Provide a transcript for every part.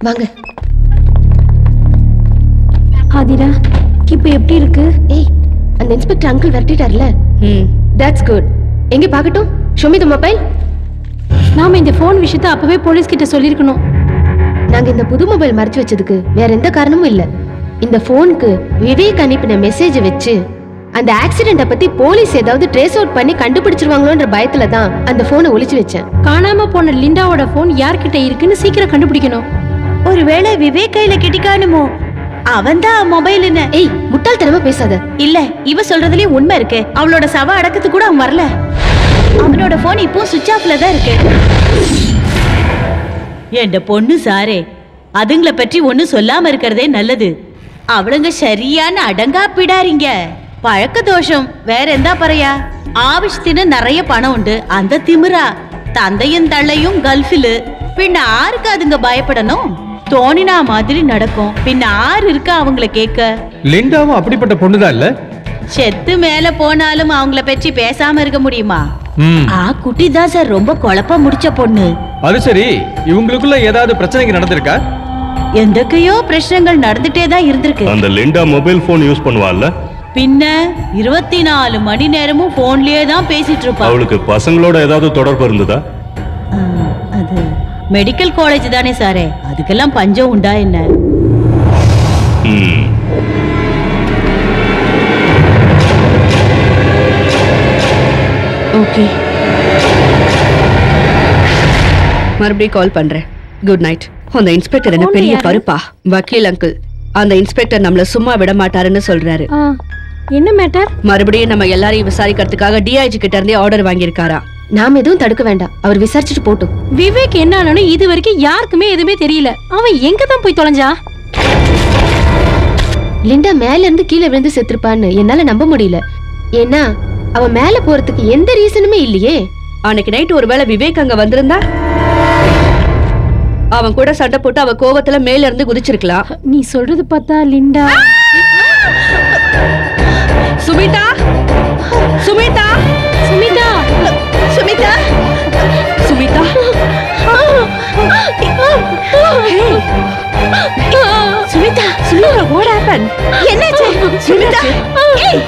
வாங்க. ஆதிரா, இப்ப எப்படி இருக்கு? ஏய், அந்த இன்ஸ்பெக்டர் அங்கிள் விரட்டிட்டார்ல. That's good. எங்க பார்க்கட்டும்? Show me the mobile. நாம இந்த போன் விஷயத்தை அப்பவே போலீஸ் கிட்ட சொல்லிருக்கணும். நாங்க இந்த புது மொபைல் மறைச்சு வச்சதுக்கு வேற எந்த காரணமும் இல்ல. இந்த போனுக்கு விவேக் அனுப்பின மெசேஜ் வச்சு அந்த ஆக்சிடென்ட பத்தி போலீஸ் ஏதாவது ட்ரேஸ் அவுட் பண்ணி கண்டுபிடிச்சிருவாங்களோன்ற பயத்துல தான் அந்த போனை ஒளிச்சு வச்சேன். காணாம போன லிண்டாவோட போன் யார்கிட்ட இருக்குன்னு சீக்கிரம் கண்டுபிடிக்கணும். ஒருவேளை விவேக் கையில கிட்டிக்கானுமோ? அவன்தான் மொபைல்னு. ஏய், முட்டாள்தனமா பேசாத. இல்ல, இவ சொல்றதுலயே உண்மை இருக்கு. அவளோட சவ அடக்கத்துக்கு கூட அவன் வரல. அவனோட போன் இப்போ சுவிட்ச் ஆஃப்ல தான் இருக்கு. என் பொண்ணு சாரே, அதுங்கள பற்றி ஒண்ணு சொல்லாம இருக்கிறதே நல்லது. அவளுங்க சரியான அடங்கா பிடாரிங்க. பழக்க தோஷம் வேற எந்த பறையா? ஆவிஷ்தின்னு நிறைய பணம் உண்டு. அந்த திமிரா தந்தையும் தள்ளையும் கல்ஃபில். பின்ன ஆருக்கு அதுங்க பயப்படணும்? தோணினா மாதிரி நடக்கும். பின்ன ஆறு இருக்கா அவங்கள கேட்க? லிண்டாவும் அப்படிப்பட்ட பொண்ணுதான் இல்ல? செத்து மேல போனாலும் அவங்கள பற்றி பேசாம இருக்க முடியுமா? குட்டி தான் சார் ரொம்ப குழப்பம் முடிச்ச பொண்ணு. அது சரி, இவங்களுக்குள்ள ஏதாவது பிரச்சனைக்கு நடந்திருக்கா? எந்தக்கையோ பிரச்சனைகள் நடந்துட்டே தான் இருந்திருக்கு. அந்த லிண்டா மொபைல் போன் யூஸ் பண்ணுவாள்ல? பின்ன 24 மணி நேரமும் போன்லயே தான் பேசிட்டு இருப்பா. அவளுக்கு பசங்களோட ஏதாவது தொடர்பு இருந்ததா? அது மெடிக்கல் காலேஜ் தானே சாரே, அதுக்கெல்லாம் பஞ்சம் உண்டா என்ன? ஓகே, மறுபடியும் கால் பண்றேன். Good night. அந்த இன்ஸ்பெக்டர் என்ன பெரிய பருப்பா? வக்கீல் அங்கிள், அந்த இன்ஸ்பெக்டர் நம்மள சும்மா விட மாட்டாருன்னு சொல்றாரு. என்ன மேட்டர்? மறுபடியும் நம்ம எல்லாரையும் விசாரிக்கிறதுக்காக டிஐஜி கிட்ட இருந்தே ஆர்டர் வாங்கியிருக்காரா. நாம எதுவும் தடுக்க வேண்டாம், அவர் விசாரிச்சுட்டு போட்டும். விவேக் என்ன இது வரைக்கும் யாருக்குமே எதுவுமே தெரியல. அவன் எங்க தான் போய் தொலைஞ்சா? லிண்டா மேல இருந்து கீழே விழுந்து செத்துருப்பான்னு என்னால நம்ப முடியல. ஏன்னா அவன் மேல போறதுக்கு எந்த ரீசனுமே இல்லையே. அன்னைக்கு நைட் ஒருவேளை விவேக் அங்க வந்திருந்தா அவன் கூட சண்டை போட்டு அவ கோவத்துல மேல இருந்து குதிச்சிருக்கலாம். நீ சொல்றது பார்த்தா Linda. Sumitha, Sumitha, Sumitha, Sumitha, Sumitha, Sumitha, Sumitha, what happened? என்னாச்சு? சுமிதா, ஏய்,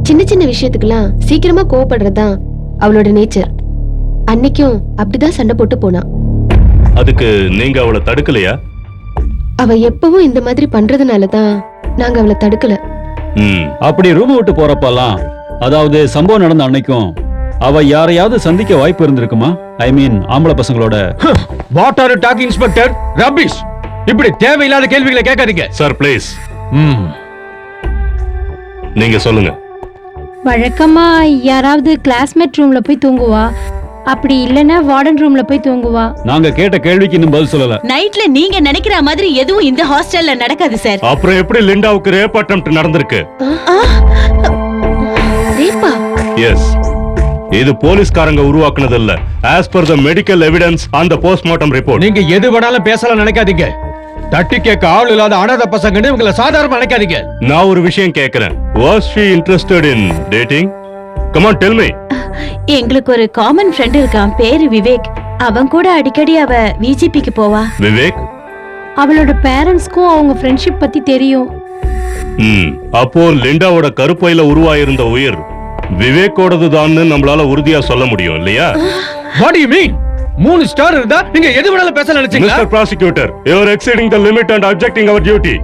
சின்ன சின்ன விஷயத்துக்கெல்லாம் சீக்கிரமா கோவப்படுறதுதான் அவளோட நேச்சர். அன்னைக்கும் அப்படிதான் சண்டை போட்டு போனா. அதுக்கு நீங்க அவளை தடுக்கலையா? அவ எப்பவும் இந்த மாதிரி பண்றதுனாலதான் நாங்க அவளை தடுக்கல. அப்படி ரூம் விட்டு போறப்பெல்லாம், அதாவது சம்பவம் நடந்த அன்னைக்கும் அவ யாரையாவது சந்திக்க வாய்ப்பு இருந்திருக்குமா? ஐ மீன் ஆம்பளை பசங்களோட. What are you talking inspector? Rubbish. இப்படி தேவையில்லாத கேள்விகளை கேட்காதீங்க சார். ப்ளீஸ். நீங்க சொல்லுங்க. வழக்கமா யாராவது கிளாஸ்மேட் ரூம்ல போய் தூங்குவா, அப்படி இல்லனா வார்டன் ரூம்ல போய் தூங்குவா. நாங்க கேட்ட கேள்விக்கு இன்னும் பதில் சொல்லல. நைட்ல நீங்க நினைக்கிற மாதிரி எதுவும் இந்த ஹாஸ்டல்ல நடக்காது சார். அப்புறம் எப்படி லிண்டாவுக்கு ரேப் அட்டெம்ப்ட் நடந்திருக்கு? ரேப்பா? எஸ். இது போலீஸ்காரங்க உருவாக்குனது இல்ல. as per the medical evidence and the postmortem report. நீங்க எது வேணாலும் பேசலாம் நினைக்காதீங்க. தட்டி கேட்க ஆள் இல்லாத அனாதை பசங்கன்னு இவங்களை சாதாரணமா நினைக்காதீங்க. நான் ஒரு விஷயம் கேக்குறேன். Was she interested in dating? Come on, tell me. எங்களுக்கு ஒரு காமன் ஃப்ரெண்ட் இருக்கான், பேரு விவேக். அவன் கூட அடிக்கடி அவ விஜிபிக்கு போவா. விவேக்? அவளோட பேரண்ட்ஸ்க்கும் அவங்க ஃப்ரெண்ட்ஷிப் பத்தி தெரியும். அப்போ லிண்டாவோட கருப்பையில உருவாயிருந்த உயிர் விவேக்கோடது தான்னு நம்மளால உறுதியா சொல்ல முடியும் இல்லையா? What do you mean? 3 star இருந்தா நீங்க எது வேணாலும் பேச நினைச்சீங்களா? Mr. Prosecutor, you are exceeding the limit and objecting our duty.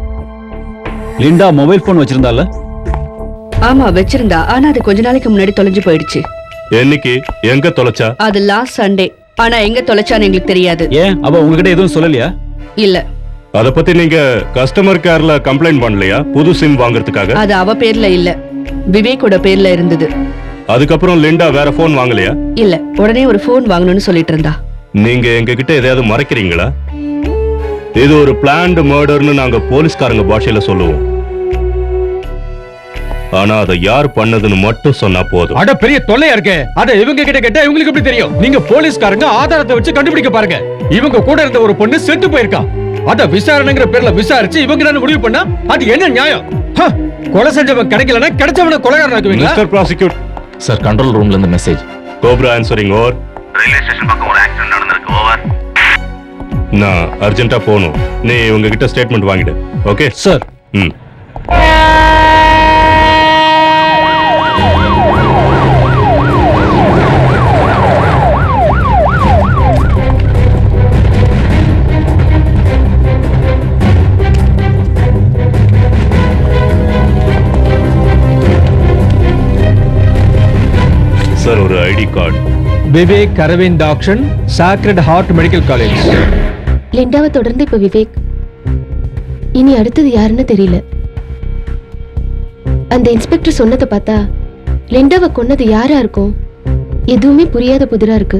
Linda mobile phone வச்சிருந்தால? ஆமா வச்சிருந்தா, ஆனா அது கொஞ்ச நாளைக்கு முன்னாடி தொலைஞ்சு போயிடுச்சு. என்னைக்கு எங்க தொலைச்சா? அது லாஸ்ட் சண்டே. ஆனா எங்க தொலைச்சான்னு எங்களுக்கு தெரியாது. ஏன் அவ உங்ககிட்ட எதுவும் சொல்லலையா? இல்ல. அத பத்தி நீங்க கஸ்டமர் கேர்ல கம்ப்ளைண்ட் பண்ணலையா? புது சிம் வாங்குறதுக்காக? அது அவ பேர்ல இல்ல, விவேக்கோட பேர்ல இருந்தது. அதுக்கப்புறம் லிண்டா வேற போன் வாங்கலையா? இல்ல, உடனே ஒரு போன் வாங்கணும்னு சொல்லிட்டு இருந்தா. நீங்க எங்க கிட்ட எதையாவது மறைக்கிறீங்களா? இது ஒரு பிளான்டு மர்டர்னு நாங்க போலீஸ்காரங்க பாஷையில சொல்லுவோம். ஆனா அதை யார் பண்ணதுன்னு மட்டும் சொன்னா போதும். அட பெரிய தொல்லையா இருக்கே. அட இவங்க கிட்ட கேட்டா இவங்களுக்கு எப்படி தெரியும்? நீங்க போலீஸ்காரங்க ஆதாரத்தை வச்சு கண்டுபிடிக்க பாருங்க. இவங்க கூட இருந்த ஒரு பொண்ணு செத்து போயிருக்கா. அத விசாரணைங்கிற பேர்ல விசாரிச்சு இவங்க தான் முடிவு பண்ணா அது என்ன நியாயம்? கொலை செஞ்சவன் கிடைக்கலன்னா கிடைச்சவன கொலைகாரன் ஆக்குவீங்களா? மிஸ்டர் ப்ராசிக்யூட் சார், கண்ட்ரோல் ரூம்ல இருந்து message. Cobra answering over. Railway station பக்கம் ஒரு ஆக்சிடென்ட் நடந்திருக்கு. ஓவர். நான் அர்ஜென்ட்டா போகணும். நீ உங்ககிட்ட ஸ்டேட்மெண்ட் வாங்கிடு. Okay sir. ம். சார், ஒரு ID card. Vivek Aravind action, sacred heart medical college. லிண்டாவை தொடர்ந்து இப்ப விவேக். இனி அடுத்தது யாருன்னு தெரியல. அந்த இன்ஸ்பெக்டர் சொன்னதை பார்த்தா லிண்டாவை கொன்னது யாரா இருக்கும்? எதுவுமே புரியாத புதிரா இருக்கு.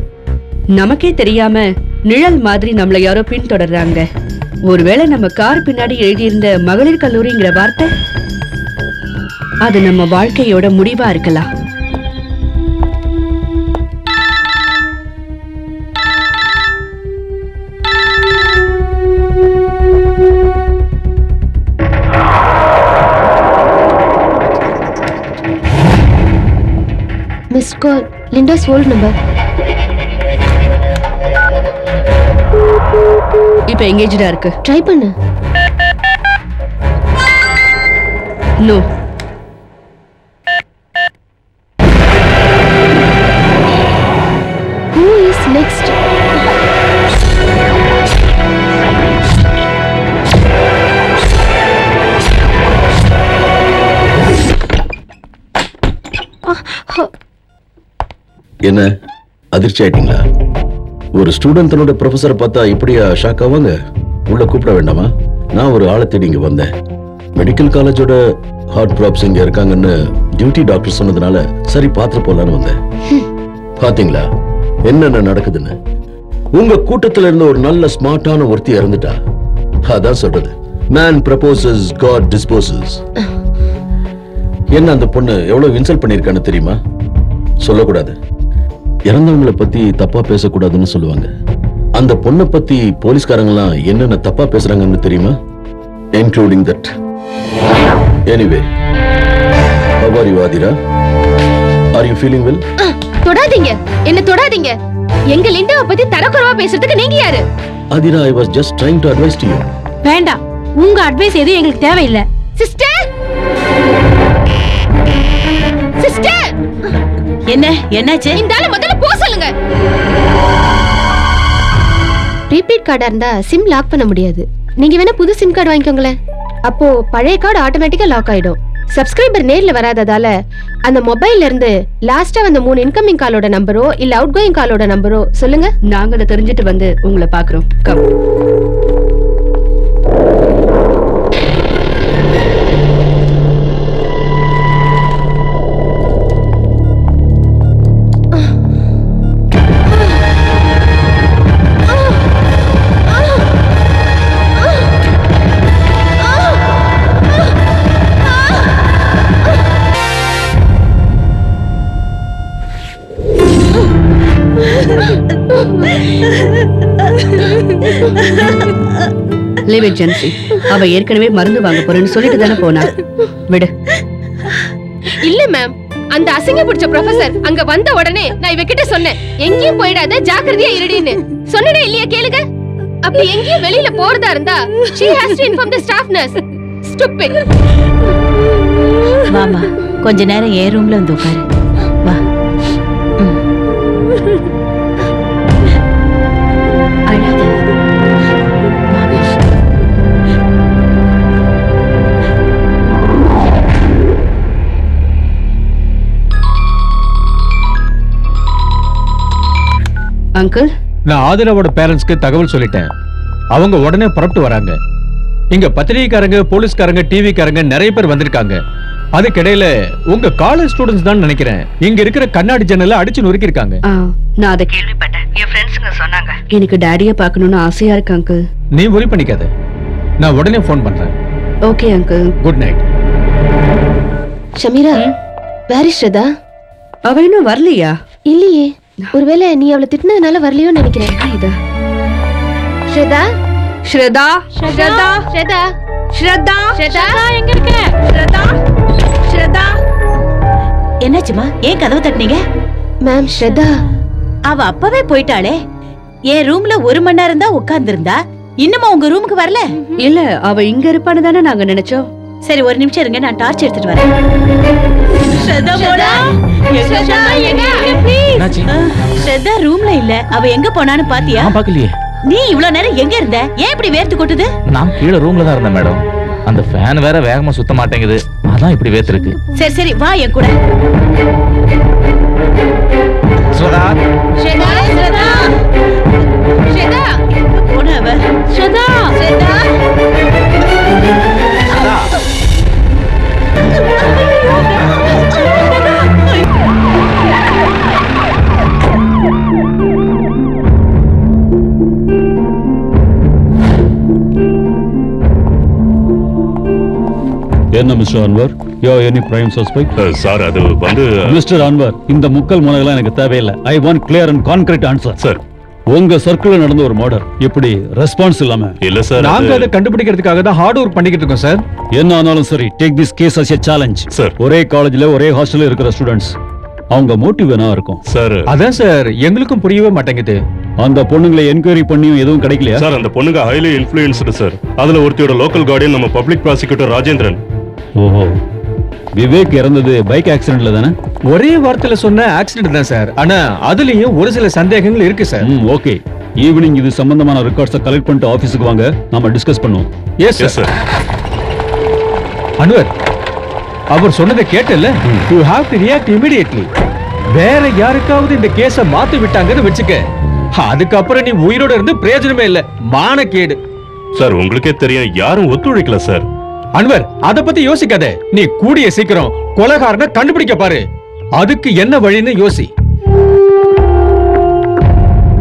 நமக்கே தெரியாம நிழல் மாதிரி நம்மள யாரோ பின்தொடர்றாங்க. ஒருவேளை நம்ம கார் பின்னாடி எழுதியிருந்த மகளிர் கல்லூரிங்கிற வார்த்தை அது நம்ம வாழ்க்கையோட முடிவா இருக்கலாம். Miss call, Linda's old number. இப்ப எங்கேஜ்டா இருக்கு. ட்ரை பண்ணு. நோ. Who is next? என்ன அதிர்ச்சி ஆயிட்டீங்களா? ஒரு ஸ்டூடெண்ட் தன்னோட ப்ரொஃபஸரை பார்த்தா இப்படியா ஷாக் ஆவாங்க? உள்ள கூப்பிட வேண்டாமா? நான் ஒரு ஆளை தேடி இங்க வந்தேன். மெடிக்கல் காலேஜோட ஹார்ட் ப்ராப்ஸ் இங்க இருக்காங்கன்னு டியூட்டி டாக்டர் சொன்னதுனால சரி பார்த்துட்டு போலான்னு வந்தேன். பாத்தீங்களா என்னென்ன நடக்குதுன்னு? உங்க கூட்டத்துல இருந்த ஒரு நல்ல ஸ்மார்ட்டான ஒருத்தி இறந்துட்டா. அதான் சொல்றது, மேன் ப்ரப்போசஸ் காட் டிஸ்போசஸ். என்ன அந்த பொண்ணு எவ்வளவு இன்சல்ட் பண்ணிருக்கான்னு தெரியுமா? சொல்லக்கூடாது, இறந்தவங்களை பத்தி தப்பா பேசக்கூடாதுன்னு சொல்லுவாங்க. அந்த பொண்ணை பத்தி போலீஸ்காரங்களாம் என்னென்ன தப்பா பேசுறாங்கன்னு தெரியுமா? Including that. Anyway, how are you, Aathira? Are you feeling well? தொடாதீங்க, என்ன தொடாதீங்க. எங்க லிண்டாவை பத்தி தரக்குறவா பேசுறதுக்கு நீங்க யாரு? Aadhira, I was just trying to advise to you. வேண்டாம், உங்க அட்வைஸ் எதுவும் எங்களுக்கு தேவையில்லை. சிஸ்டர், சிஸ்டர், என்ன என்னாச்சு? இந்த ஆளு முதல்ல போ சொல்லுங்க. ப்ரீபெய்ட் கார்டா இருந்தா சிம் லாக் பண்ண முடியாது. நீங்க வேணா புது சிம் கார்டு வாங்கிக்கோங்களேன். அப்போ பழைய கார்டு ஆட்டோமேட்டிக்கா லாக் ஆயிடும். சப்ஸ்கிரைபர் நேர்ல வராததால அந்த மொபைல்ல இருந்து லாஸ்டா வந்த 3 இன்கமிங் காலோட நம்பரோ இல்ல அவுட் கோயிங் காலோட நம்பரோ சொல்லுங்க. நாங்க அதை தெரிஞ்சுட்டு வந்து உங்களை பாக்குறோம். கம். Leave it, Jansi. அவ ஏற்கனவே மருந்து வாங்க போறேன்னு சொல்லிட்டு தானே போனா. விடு. இல்ல மேம், அந்த அசிங்க பிடிச்ச ப்ரொஃபசர் அங்க வந்த உடனே நான் இவகிட்ட சொன்னேன், எங்கேயும் போயிடாத, ஜாக்கிரதையா இருடின்னு. சொன்னனே இல்லையா கேளுங்க. அப்படி எங்கேயும் வெளியில போறதா இருந்தா she has to inform the staff nurse. Stupid. வாமா, கொஞ்ச நேரம் ஏ ரூம்ல வந்து உட்காரு. வா. அழாத. அங்கிள், நான் ஆதிராவோட பேரண்ட்ஸ்க்கு தகவல் சொல்லிட்டேன். அவங்க உடனே புறப்பட்டு வராங்க. இங்க பத்திரிகைக்காரங்க, போலீஸ்காரங்க, டிவிக்காரங்க நிறைய பேர் வந்திருக்காங்க. அதுக்கிடையில உங்க காலேஜ் ஸ்டூடெண்ட்ஸ் தான் நினைக்கிறேன் இங்க இருக்கிற கண்ணாடி ஜன்னல அடிச்சு நொறுக்கி இருக்காங்க. நான் அதை கேள்விப்பட்டேன். என் ஃப்ரெண்ட்ஸுங்க சொன்னாங்க. எனக்கு டாடியை பார்க்கணும்னு ஆசையா இருக்கு அங்கிள். நீ worry பண்ணிக்காத, நான் உடனே ஃபோன் பண்றேன். Okay uncle. Good night. Shameera, where is Shraddha? அவ இன்னும் வரலையா? இல்லையே, ஒருவேளை நீ அவளை திட்டினதுனால வரலையோன்னு நினைக்கிறேன். இதா ஸ்ரதா, ஸ்ரதா ஸ்ரதா ஸ்ரதா, ஸ்ரதா ஸ்ரதா, எங்க இருக்க? ஸ்ரதா ஸ்ரதா. என்னாச்சுமா? ஏன் கதவு தட்டினீங்க? மேம் ஸ்ரதா. அவ அப்பவே போயிட்டாளே. என் ரூம்ல 1 மணி நேரம் தான் உட்கார்ந்திருந்தா. இன்னுமா உங்க ரூமுக்கு வரல? இல்ல, அவ இங்க இருப்பான்னு தானே நாங்க நினைச்சோம். சரி, ஒரு நிமிஷம் இருங்க, நான் டார்ச் எடுத்துட்டு வரேன். ஸ்ரதா போடா. ஸ்ரதா, எங்க? என்னாச்சு? ஸ்ரதா ரூம்ல இல்ல. அவ எங்க போனான்னு பாத்தியா? நான் பார்க்கலையே. நீ இவ்வளவு நேரம் எங்க இருந்த? ஏன் இப்படி வேர்த்து கொட்டுது? நான் கீழே ரூம்ல தான் இருந்தேன் மேடம். அந்த ஃபேன் வேற வேகமா சுத்த மாட்டேங்குது, அதான் இப்படி வேர்த்திருக்கு. சரி சரி, வா என் கூட. ஸ்ரதா, ஸ்ரதா, ஸ்ரதா, ஸ்ரதா, போன அவ. ஸ்ரதா, ஸ்ரதா. என்ன மிஸ்டர் அன்வர், யோ எனி பிரைம் சஸ்பெக்ட்? சார் அது வந்து மிஸ்டர் அன்வர், இந்த முக்கல் முனைகளாம் எனக்கு தேவையில்லை. I want clear and concrete answer. Sir உங்க சர்க்கிள்ல நடந்த ஒரு மர்டர், இப்படி ரெஸ்பான்ஸ் இல்லாம? இல்ல சார், நாங்க அதை கண்டுபிடிக்கிறதுக்காக தான் ஹார்ட் ஒர்க் பண்ணிக்கிட்டு இருக்கோம் சார். என்ன ஆனாலும் சரி, take this case as a challenge. Sir. ஒரே காலேஜ்ல ஒரே ஹாஸ்டல்ல இருக்கிற ஸ்டூடெண்ட்ஸ், அவங்க மோட்டிவ் என்ன இருக்கும்? சார் அதான் சார் எங்களுக்கும் புரியவே மாட்டேங்குது. அந்த பொண்ணுங்களை என்கொயரி பண்ணியும் எதுவும் கிடைக்கலையா? சார் அந்த பொண்ணுங்க ஹைலி இன்ஃப்ளூயன்ஸ்டு சார். அதுல ஒருத்தியோட லோக்கல் கார்டியன் நம்ம பப்ளிக் ப்ராசிக்யூட்டர் ராஜேந்திரன். ஓஹோ, விவேக் இறந்தது பைக் ஆக்சிடென்ட்ல தானே? ஒரே வார்த்தையில சொன்ன ஆக்சிடென்ட் தான் சார். ஆனா அதுலயும் ஒரு சில சந்தேகங்கள் இருக்கு சார். ஓகே, ஈவினிங் இது சம்பந்தமான ரெக்கார்ட்ஸை கலெக்ட் பண்ணிட்டு ஆபீஸுக்கு வாங்க, நாம டிஸ்கஸ் பண்ணுவோம். Yes yes sir. Sir. Anwar, அவர் சொன்னதை கேட்டல, you have to react immediately. வேற யாருக்காவது இந்த கேஸ மாத்தி விட்டாங்கன்னு வெச்சுக்க, அதுக்கப்புறம் நீ உயிரோட இருந்து பிரயோஜனமே இல்ல, மானக்கேடு. சார் உங்களுக்கே தெரியும், யாரும் ஒத்துழைக்கல சார். அன்வர், அத பத்தி யோசிக்காத. நீ கூடிய சீக்கிரம் கொலைகாரனை கண்டுபிடிக்க பாரு. அதுக்கு என்ன வழின்னு யோசி.